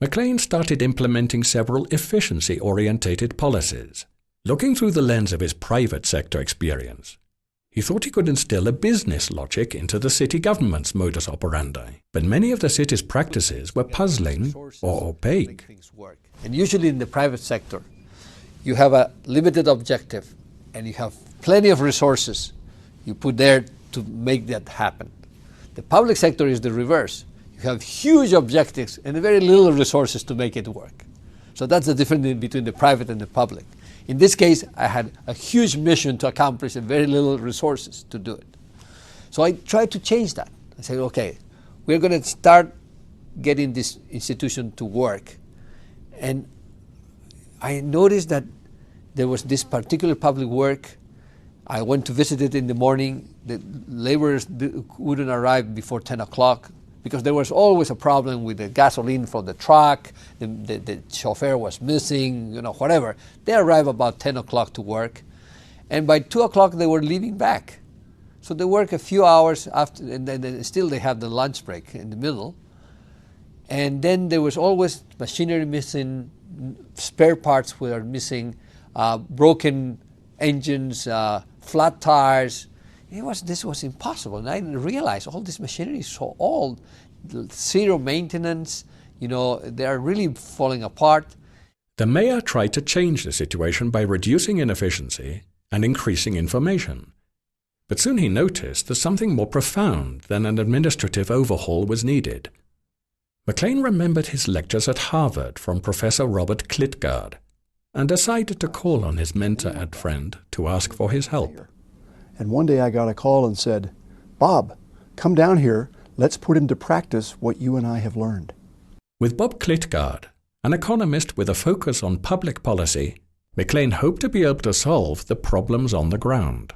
McLean started implementing several efficiency-orientated policies. Looking through the lens of his private sector experience, he thought he could instill a business logic into the city government's modus operandi. But many of the city's practices were puzzling or opaque. And usually in the private sector, you have a limited objective and you have plenty of resources you put there to make that happen. The public sector is the reverse. You have huge objectives and very little resources to make it work. So that's the difference between the private and the public. In this case, I had a huge mission to accomplish and very little resources to do it. So I tried to change that. I said, okay, we're going to start getting this institution to work. And I noticed that there was this particular public work. I went to visit it in the morning. The laborers wouldn't arrive before 10 o'clock because there was always a problem with the gasoline from the truck. The chauffeur was missing, whatever. They arrived about 10 o'clock to work. And by 2 o'clock, they were leaving back. So they work a few hours after, and then still they have the lunch break in the middle. And then there was always machinery missing, spare parts were missing, broken engines, flat tires. This was impossible. And I realized all this machinery is so old, zero maintenance, they are really falling apart. The mayor tried to change the situation by reducing inefficiency and increasing information. But soon he noticed that something more profound than an administrative overhaul was needed. McLean remembered his lectures at Harvard from Professor Robert Klitgaard and decided to call on his mentor and friend to ask for his help. And one day I got a call and said, "Bob, come down here. Let's put into practice what you and I have learned." With Bob Klitgaard, an economist with a focus on public policy, McLean hoped to be able to solve the problems on the ground.